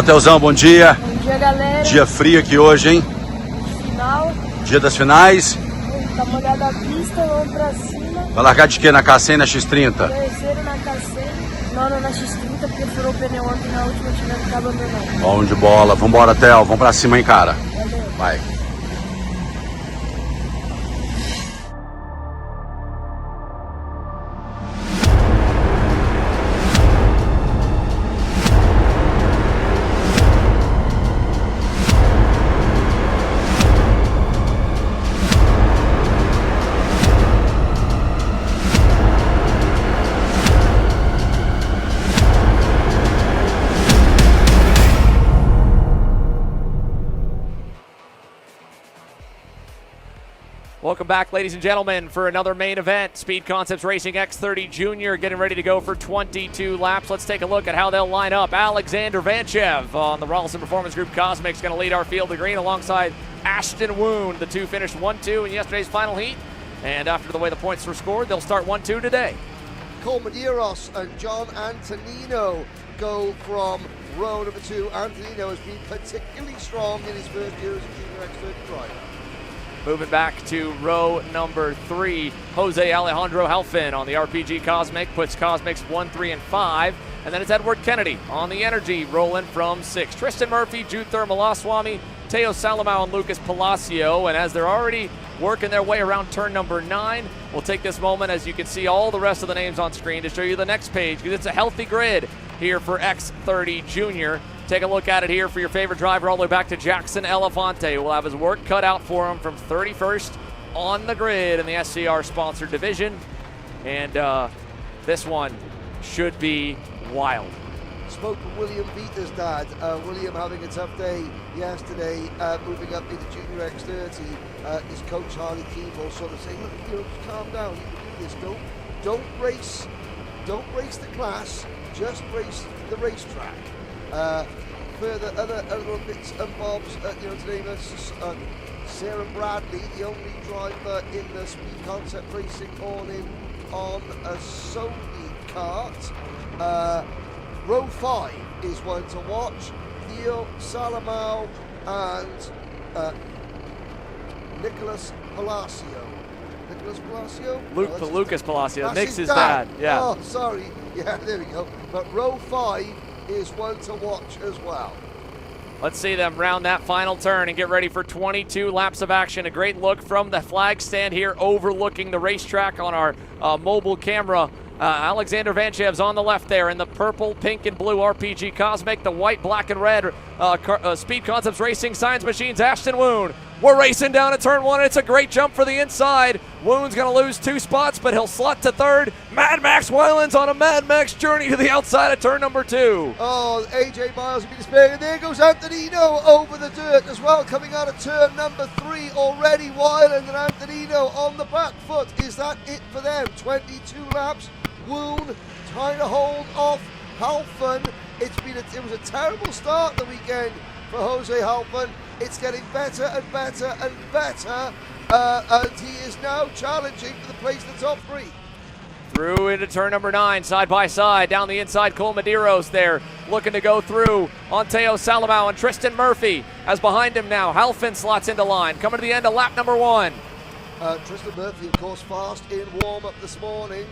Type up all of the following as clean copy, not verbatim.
Theozão, bom dia. Bom dia, galera. Dia frio aqui hoje, hein? Final. Dia das finais. Tá molhada a pista, vamos pra cima. Vai largar de quê? Na K100 na X30? Terceiro na K100, nono na X30, porque furou o pneu ontem na última, tivemos que abandonar. Bom de bola. Vambora, Theo. Vamos pra cima, hein, cara? Valeu. Vai. Welcome back, ladies and gentlemen, for another main event. Speed Concepts Racing X30 Junior getting ready to go for 22 laps. Let's take a look at how they'll line up. Alexander Vanchev on the Rolison Performance Group Cosmics going to lead our field of green alongside Ashton Woon. The two finished 1-2 in yesterday's final heat. And after the way the points were scored, they'll start 1-2 today. Cole Medeiros and John Antonino go from row number 2. Antonino has been particularly strong in his first year as a junior X30 driver. Moving back to row number 3, Jose Alejandro Halfin on the RPG Cosmic, puts Cosmics 1, 3, and 5. And then it's Edward Kennedy on the Energy, rolling from 6. Tristan Murphy, Juther Malaswamy, theosalomao, and Lucas Palacio. And as they're already working their way around turn number 9, we'll take this moment, as you can see all the rest of the names on screen, to show you the next page, because it's a healthy grid here for X30 Junior. Take a look at it here for your favorite driver all the way back to Jackson Elefante, who will have his work cut out for him from 31st on the grid in the SCR-sponsored division. And this one should be wild. Spoke to William Vita's dad. William having a tough day yesterday, moving up into junior X30. His coach Harley Keeble sort of saying, look, just calm down. You can do this. Don't race the class. Just race the racetrack. Further, other little bits and bobs, today versus Sarah Bradley, the only driver in the Speed Concept Racing all-in on a Sony kart. Row 5 is one to watch. Theo Salomao and Nicholas Palacio. Nicholas Palacio? Lucas Palacio. That's Nick's his dad. Yeah. Oh, sorry. Yeah, there we go. But row 5 is one to watch as well. Let's see them round that final turn and get ready for 22 laps of action. A great look from the flag stand here overlooking the racetrack on our mobile camera. Alexander Vanchev's on the left there in the purple, pink, and blue RPG Cosmic. The white, black, and red Speed Concepts Racing Science Machines Ashton Woon. We're racing down to turn 1. It's a great jump for the inside. Woon's going to lose 2 spots, but he'll slot to 3rd. Mad Max Weiland's on a Mad Max journey to the outside of turn number 2. Oh, AJ Miles will be displaying, and there goes Antonino over the dirt as well, coming out of turn number 3 already. Weiland and Antonino on the back foot. Is that it for them? 22 laps. Woon trying to hold off Halfin. It was a terrible start the weekend for Jose Halfin. It's getting better and better and better, and he is now challenging for the place in the top 3. Through into turn number 9, side by side, down the inside, Cole Medeiros there, looking to go through on theosalomao and Tristan Murphy, as behind him now, Halfin slots into line, coming to the end of lap number 1. Tristan Murphy, of course, fast in warm-up this morning,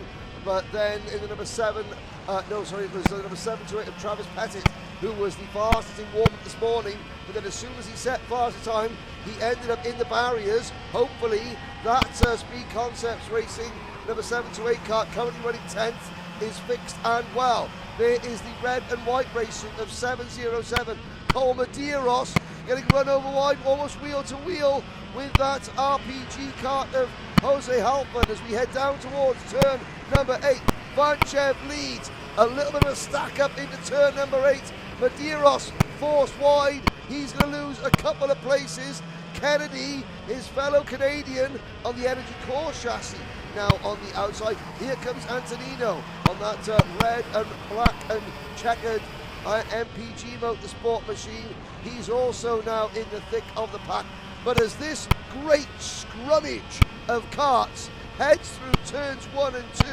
but then in the number 7, it was the number 7 to 8 of Travis Pettit, who was the fastest in warm-up this morning, but then as soon as he set faster time, he ended up in the barriers. Hopefully that Speed Concepts Racing number 7 to 8 kart, currently running 10th, is fixed and well. There is the red and white racing of 707. Cole Medeiros getting run over wide, almost wheel to wheel with that RPG kart of Jose Halfin as we head down towards turn number 8. Vanchev leads, a little bit of a stack up into turn number 8. Medeiros forced wide, he's going to lose a couple of places. Kennedy, his fellow Canadian, on the Energy Core chassis. Now on the outside, here comes Antonino on that red and black and checkered MPG Motorsport machine. He's also now in the thick of the pack. But as this great scrummage of karts heads through turns 1 and 2,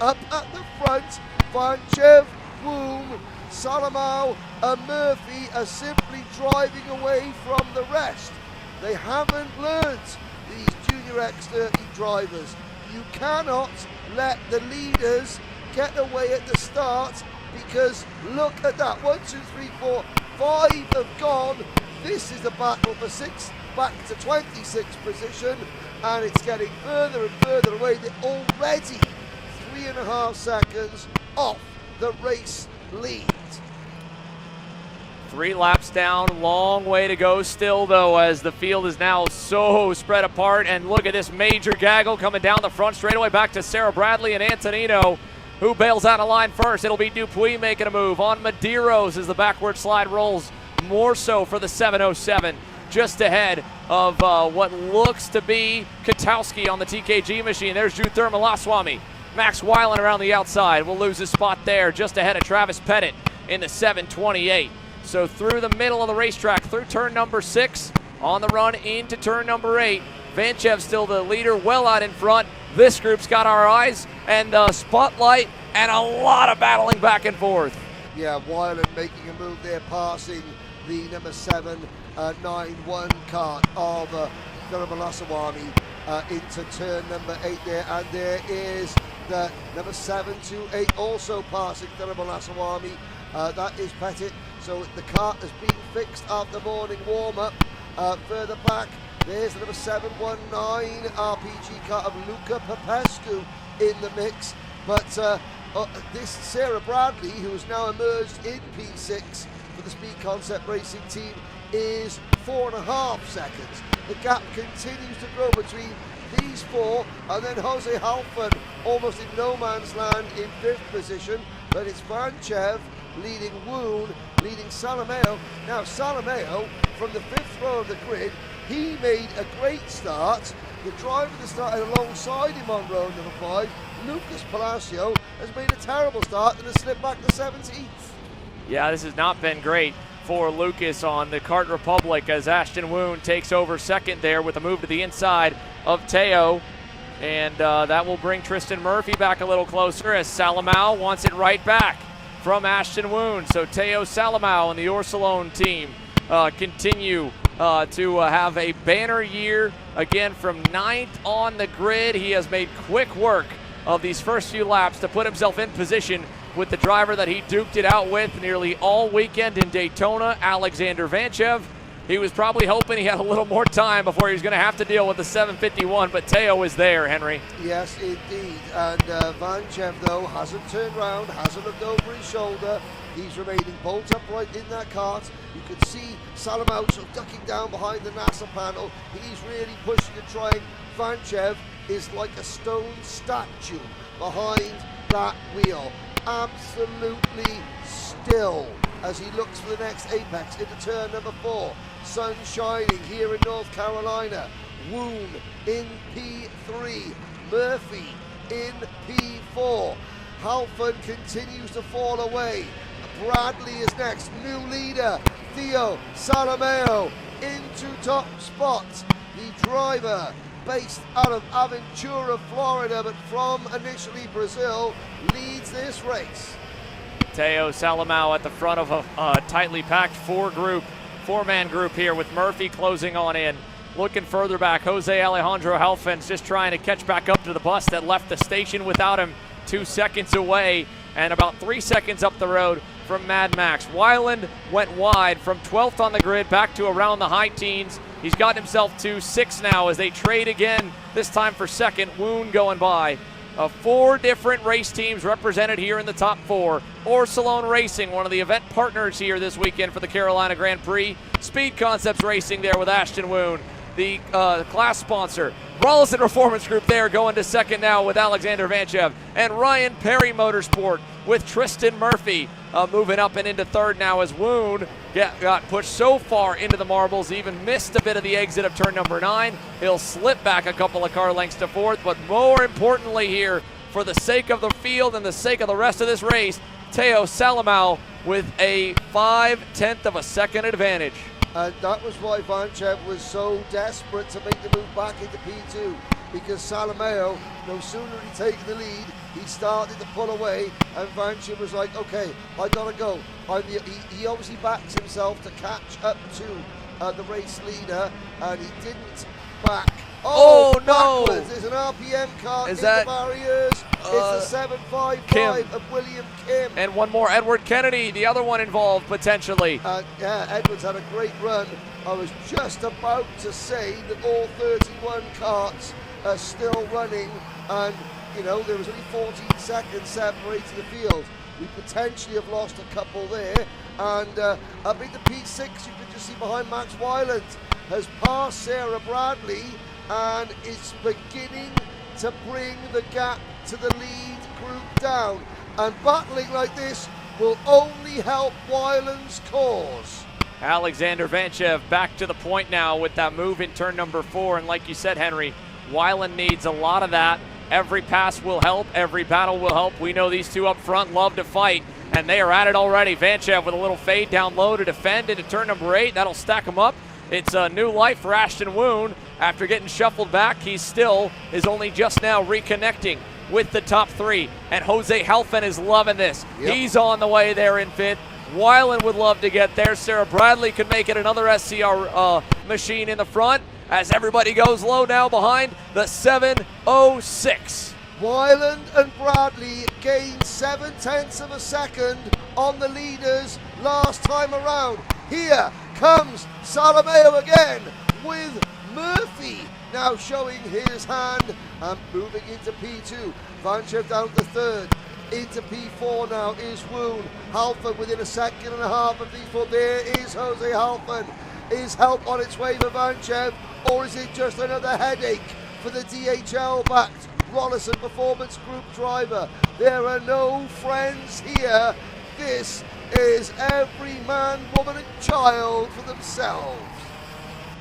up at the front, Vanchev, Woom, Salomao and Murphy are simply driving away from the rest. They haven't learnt, these Junior X30 drivers. You cannot let the leaders get away at the start, because look at that, 1, 2, 3, 4, 5 have gone. This is a battle for 6 back to 26th position, and it's getting further and further away. They're already 3.5 seconds off the race lead. 3 laps down, long way to go still though, as the field is now so spread apart. And look at this major gaggle coming down the front straightaway back to Sarah Bradley and Antonino. Who bails out of line first? It'll be Dupuis making a move on Medeiros as the backward slide rolls more so for the 707. Just ahead of what looks to be Katowski on the TKG machine. There's Juther Malaswamy. Max Weiland around the outside will lose his spot there, just ahead of Travis Pettit in the 728. So through the middle of the racetrack, through turn number 6, on the run into turn number 8. Vanchev still the leader, well out in front. This group's got our eyes and the spotlight and a lot of battling back and forth. Yeah, Weiland making a move there, passing the number 791 kart of Theo Malaswamy into turn number 8 there, and there is the number 728 also passing Theo Malaswamy. That is Pettit. So the kart has been fixed after morning warm-up. Further back, there's the number 719 RPG kart of Luca Popescu in the mix. But this Sarah Bradley, who has now emerged in P6 for the Speed Concept Racing team, is 4.5 seconds. The gap continues to grow between these 4, and then Jose Halfon almost in no man's land in 5th position. But it's Vanchev leading Woon, leading Salomao. Now Salomao, from the 5th row of the grid, he made a great start. The driver that started alongside him on row number 5, Lucas Palacio, has made a terrible start and has slipped back to 17th. Yeah, this has not been great for Lucas on the Kart Republic, as Ashton Woon takes over second there with a move to the inside of Theo. And that will bring Tristan Murphy back a little closer, as Salomao wants it right back from Ashton Woon. So Theo Salomao and the Orsolone team continue to have a banner year. Again, from 9th on the grid, he has made quick work of these first few laps to put himself in position with the driver that he duked it out with nearly all weekend in Daytona, Alexander Vanchev. He was probably hoping he had a little more time before he was going to have to deal with the 751, but Theo is there, Henry. Yes, indeed. And Vanchev, though, hasn't turned around, hasn't looked over his shoulder. He's remaining bolt upright in that kart. You can see Salomao sort of ducking down behind the NASA panel. He's really pushing and trying. Vanchev is like a stone statue behind that wheel. Absolutely still as he looks for the next apex into turn number 4. Sun shining here in North Carolina. Woon in P3. Murphy in P4. Halfon continues to fall away. Bradley is next. New leader, Theo Salomao, into top spot. The driver, based out of Aventura, Florida, but from initially Brazil, leads this race. Theo Salomao at the front of a tightly packed four-man group here, with Murphy closing on in. Looking further back, Jose Alejandro Halfen's just trying to catch back up to the bus that left the station without him 2 seconds away, and about 3 seconds up the road from Mad Max. Weiland went wide from 12th on the grid back to around the high teens. He's gotten himself to 6 now as they trade again, this time for second. Woon going by. 4 different race teams represented here in the top 4. Orsolone Racing, one of the event partners here this weekend for the Carolina Grand Prix. Speed Concepts Racing there with Ashton Woon, the class sponsor. Rollison Performance Group there going to second now with Alexander Vanchev. And Ryan Perry Motorsport with Tristan Murphy moving up and into third now, as Woon got pushed so far into the marbles, even missed a bit of the exit of turn number 9. He'll slip back a couple of car lengths to 4th, but more importantly here, for the sake of the field and the sake of the rest of this race, Theo Salomao with a 0.5 of a second advantage. And that was why Vanchev was so desperate to make the move back into P2, because Salomao, no sooner had he taken the lead, he started to pull away, and Vanchev was like, okay, I gotta go. He obviously backs himself to catch up to the race leader, and he didn't back. Oh no! Backwards. There's an RPM car in that, the barriers. It's a 7.55 of William Kim. And one more, Edward Kennedy, the other one involved potentially. Yeah, Edwards had a great run. I was just about to say that all 31 karts are still running, and you know, there was only 14 seconds separating the field. We potentially have lost a couple there, and up into P6, you can just see behind Max Wyland has passed Sarah Bradley and is beginning to bring the gap to the lead group down. And battling like this will only help Wyland's cause. Alexander Vanchev back to the point now with that move in turn number 4. And like you said, Henry, Wyland needs a lot of that. Every pass will help. Every battle will help. We know these two up front love to fight, and they are at it already. Vanchev with a little fade down low to defend into turn number 8. That'll stack him up. It's a new life for Ashton Woon. After getting shuffled back, he still is only just now reconnecting with the top 3. And Jose Halfin is loving this. Yep. He's on the way there in 5th. Wyland would love to get there. Sarah Bradley could make it another SCR machine in the front as everybody goes low now behind the 706. Wyland and Bradley gained 0.7 of a second on the leaders last time around. Here comes Salomao again with Murphy now showing his hand and moving into P2. Vanchev down to 3rd. Into P4 now is Woon. Halfon within a second and a half of these four. There is Jose Halfon. Is help on its way for Vanchev, or is it just another headache for the DHL-backed Rollison Performance Group driver? There are no friends here. This is every man, woman and child for themselves.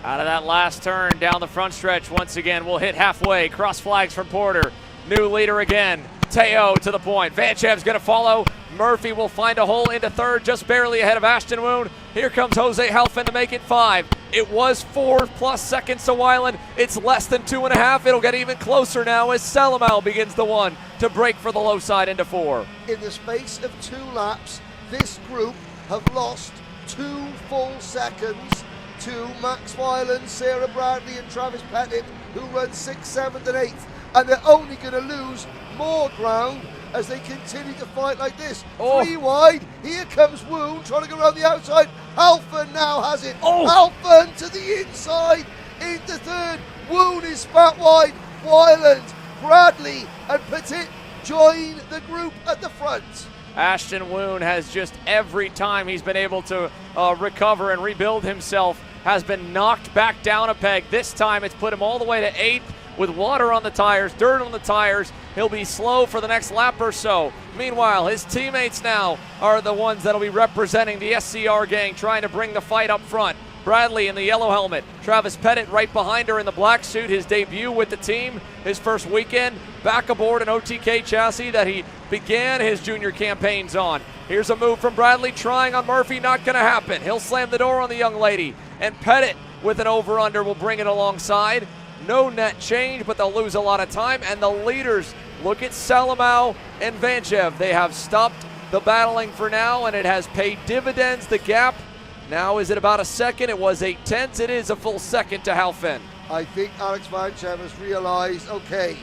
Out of that last turn down the front stretch once again, we'll hit halfway. Cross flags from Porter. New leader again. Theo to the point. Vanchev's going to follow. Murphy will find a hole into 3rd, just barely ahead of Ashton Woon. Here comes Jose Halfin to make it 5. It was 4+ seconds to Wyland. It's less than 2.5. It'll get even closer now as Salomao begins the 1 to break for the low side into 4. In the space of 2 laps, this group have lost 2 full seconds to Max Wyland, Sarah Bradley and Travis Pettit, who run 6th, 7th and 8th. And they're only going to lose more ground as they continue to fight like this. 3 wide, here comes Woon trying to go around the outside. Halfon now has it. Halfon to the inside, into 3rd. Woon is spat wide. Wyland, Bradley and Petit join the group at the front. Ashton Woon has just every time he's been able to recover and rebuild himself has been knocked back down a peg. This time it's put him all the way to 8th. With water on the tires, dirt on the tires, he'll be slow for the next lap or so. Meanwhile, his teammates now are the ones that'll be representing the SCR gang, trying to bring the fight up front. Bradley in the yellow helmet, Travis Pettit right behind her in the black suit, his debut with the team, his first weekend, back aboard an OTK chassis that he began his junior campaigns on. Here's a move from Bradley, trying on Murphy, not gonna happen. He'll slam the door on the young lady, and Pettit with an over-under will bring it alongside. No net change, but they'll lose a lot of time. And the leaders, look at Salomao and Vanchev. They have stopped the battling for now, and it has paid dividends. The gap now is at about a second. It was 8/10. It is a full second to Halfin. I think Alex Vanchev has realized, okay,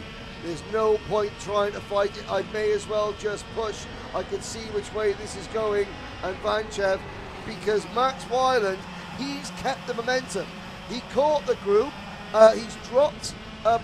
there's no point trying to fight it. I may as well just push. I can see which way this is going. And Vanchev, because Max Wyland, he's kept the momentum. He caught the group. He's dropped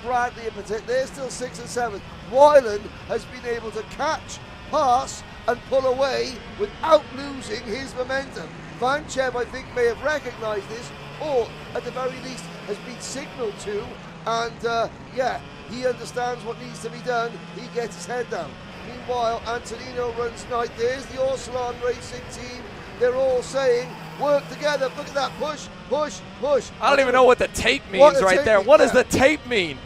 Bradley and Petit. They're still 6th and 7th. Wyland has been able to catch, pass, and pull away without losing his momentum. Vanchev, I think, may have recognised this, or at the very least has been signalled to. And yeah, he understands what needs to be done. He gets his head down. Meanwhile, Antonino runs 9th. There's the Orsalon Racing team. They're all saying, work together. Look at that. Push, push, push. I don't even know what the tape means right there. What does the tape mean?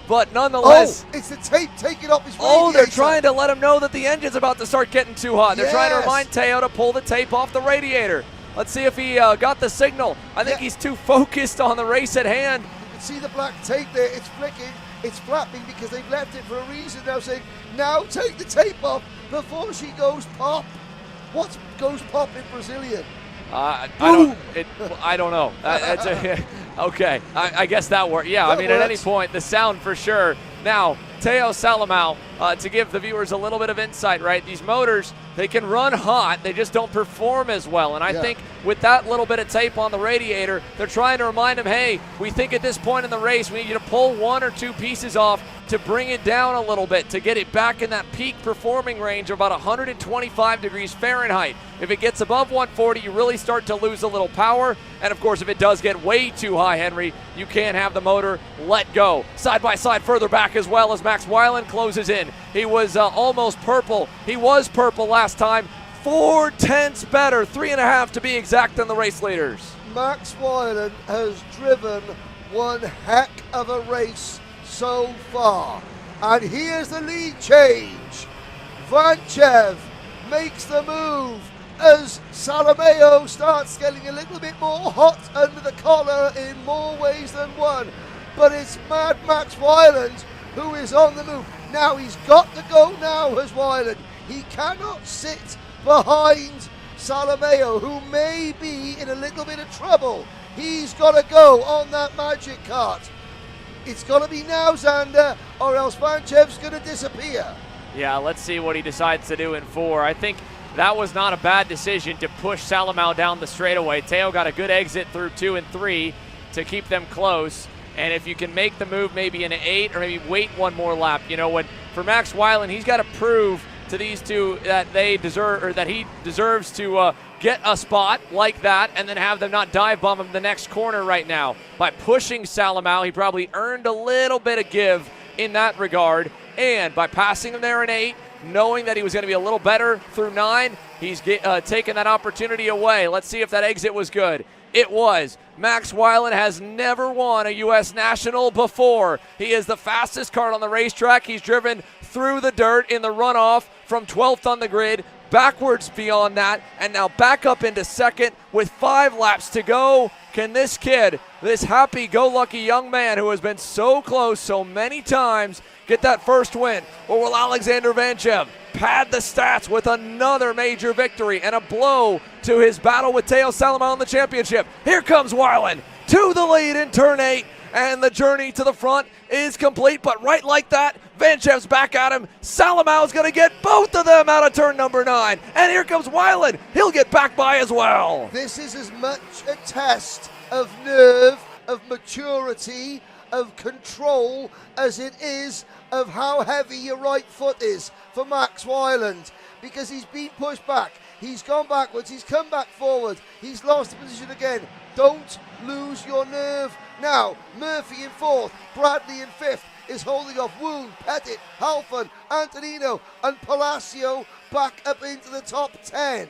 But nonetheless. Oh, it's the tape taking off his radiator. Oh, they're trying to let him know that the engine's about to start getting too hot. They're trying to remind Theo to pull the tape off the radiator. Let's see if he got the signal. I think he's too focused on the race at hand. You can see the black tape there. It's flicking. It's flapping because they've left it for a reason. Now saying, now take the tape off before she goes pop. What goes pop in Brazilian? I don't know. Okay, I guess that worked. Yeah, I mean, at any point, the sound for sure. Now, theosalomao, to give the viewers a little bit of insight, right? These motors, they can run hot, they just don't perform as well. And I think with that little bit of tape on the radiator, they're trying to remind him, hey, we think at this point in the race, we need you to pull 1 or 2 pieces off to bring it down a little bit, to get it back in that peak performing range of about 125 degrees Fahrenheit. If it gets above 140, you really start to lose a little power. And of course, if it does get way too high, Henry, you can't have the motor let go. Side by side further back as well as Max Weiland closes in. He was almost purple. He was purple last time. 4/10 better, 3.5 to be exact than the race leaders. Max Weiland has driven one heck of a race so far. And here's the lead change. Vanchev makes the move as Salomao starts getting a little bit more hot under the collar in more ways than one. But it's Mad Max Weiland who is on the move. Now he's got to go now as Weiland. He cannot sit behind Salomao, who may be in a little bit of trouble. He's got to go on that magic cart. It's got to be now, Xander, or else Vanchev's going to disappear. Yeah, let's see what he decides to do in 4. I think that was not a bad decision to push Salomao down the straightaway. Theo got a good exit through 2 and 3 to keep them close. And if you can make the move maybe in an 8 or maybe wait 1 more lap, you know, for Max Weiland, he's got to prove to these two that they deserve, or that he deserves to get a spot like that and then have them not dive bomb him the next corner right now. By pushing Salomao, he probably earned a little bit of give in that regard. And by passing him there in 8, knowing that he was going to be a little better through 9, he's taken that opportunity away. Let's see if that exit was good. It was. Max Weiland has never won a U.S. National before. He is the fastest kart on the racetrack. He's driven through the dirt in the runoff from 12th on the grid, backwards beyond that, and now back up into 2nd with 5 laps to go. Can this kid, this happy-go-lucky young man who has been so close so many times, get that first win? Or will Alexander Vanchev pad the stats with another major victory and a blow to his battle with theosalomao in the championship? Here comes Weiland to the lead in turn 8, and the journey to the front is complete. But right like that, Vanchev's back at him. Salomao's going to get both of them out of turn number 9. And here comes Weiland. He'll get back by as well. This is as much a test of nerve, of maturity, of control, as it is of how heavy your right foot is for Max Weiland, because he's been pushed back, he's gone backwards, he's come back forward, he's lost the position again. Don't lose your nerve. Now, Murphy in 4th, Bradley in 5th is holding off Wound, Pettit, Halfon, Antonino, and Palacio back up into the top 10.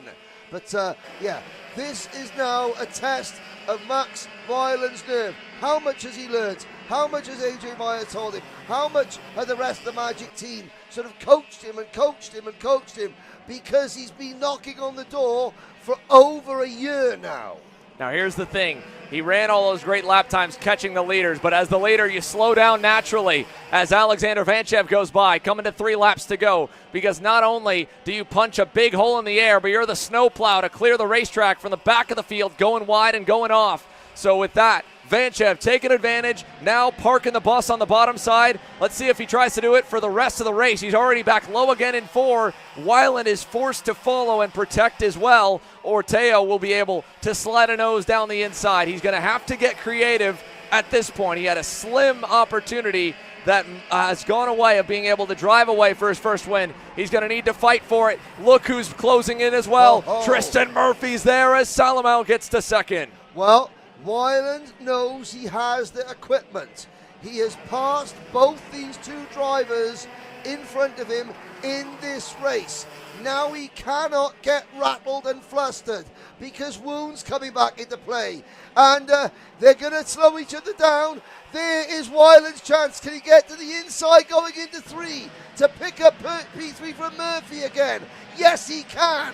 But yeah, this is now a test of Max Weiland's nerve. How much has he learned? How much has AJ Meyer told him? How much has the rest of the Magic team sort of coached him and coached him and coached him? Because he's been knocking on the door for over a year now. Now here's the thing. He ran all those great lap times catching the leaders, but as the leader, you slow down naturally as Alexander Vanchev goes by, coming to 3 laps to go, because not only do you punch a big hole in the air, but you're the snowplow to clear the racetrack from the back of the field, going wide and going off. So with that, Vanchev taking advantage, now parking the bus on the bottom side. Let's see if he tries to do it for the rest of the race. He's already back low again in 4. Weiland is forced to follow and protect as well, or Theo will be able to slide a nose down the inside. He's going to have to get creative at this point. He had a slim opportunity that has gone away of being able to drive away for his first win. He's going to need to fight for it. Look who's closing in as well. Tristan Murphy's there as Salomao gets to 2nd. Well, Weiland knows he has the equipment. He has passed both these 2 drivers in front of him in this race. Now he cannot get rattled and flustered because Wound's coming back into play. And they're going to slow each other down. There is Weiland's chance. Can he get to the inside going into 3 to pick up P3 from Murphy again? Yes, he can.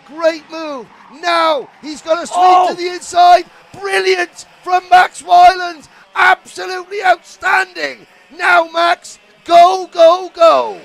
Great move. Now he's got a sweep to the inside. Brilliant from Max Wyland. Absolutely outstanding. Now Max, go, go, go.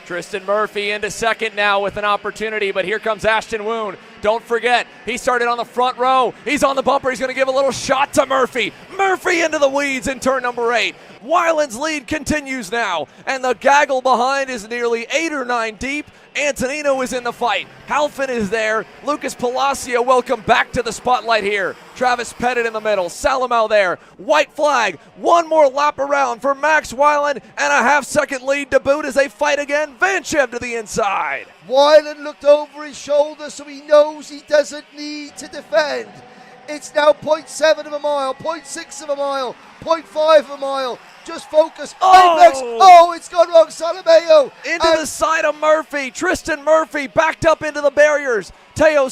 Tristan Murphy into second now with an opportunity, but here comes Ashton Woon. Don't forget, he started on the front row. He's on the bumper. He's going to give a little shot to Murphy. Murphy into the weeds in turn number 8. Wyland's lead continues now, and the gaggle behind is nearly 8 or 9 deep. Antonino is in the fight. Halfin is there. Lucas Palacio, welcome back to the spotlight here. Travis Pettit in the middle. Salomao there. White flag. One more lap around for Max Wyland, and a half-second lead to boot as they fight again. Vanchev to the inside. Wyland looked over his shoulder, so he knows he doesn't need to defend. It's now 0.7 of a mile, 0.6 of a mile, 0.5 of a mile. Just focus. It's gone wrong. Salomao into the side of Murphy. Tristan Murphy backed up into the barriers. Theo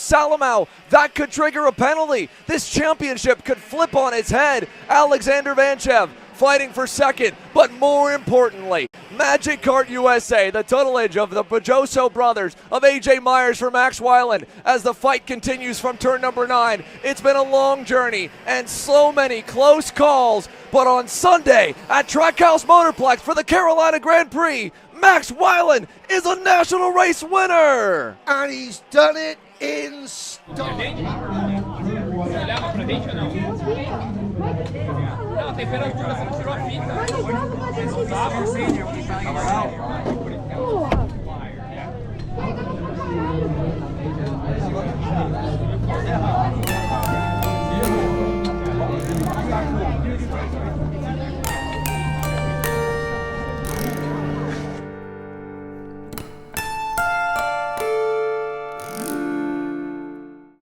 that could trigger a penalty. This championship could flip on its head. Alexander Vanchev fighting for second, but more importantly, Magic Kart USA, the tutelage of the Bajoso brothers, of AJ Myers for Max Wyland, as the fight continues from turn number 9. It's been a long journey and so many close calls, but on Sunday at Trackhouse Motorplex for the Carolina Grand Prix, Max Wyland is a national race winner! And he's done it in style. Não, a temperatura, você não tirou a fita.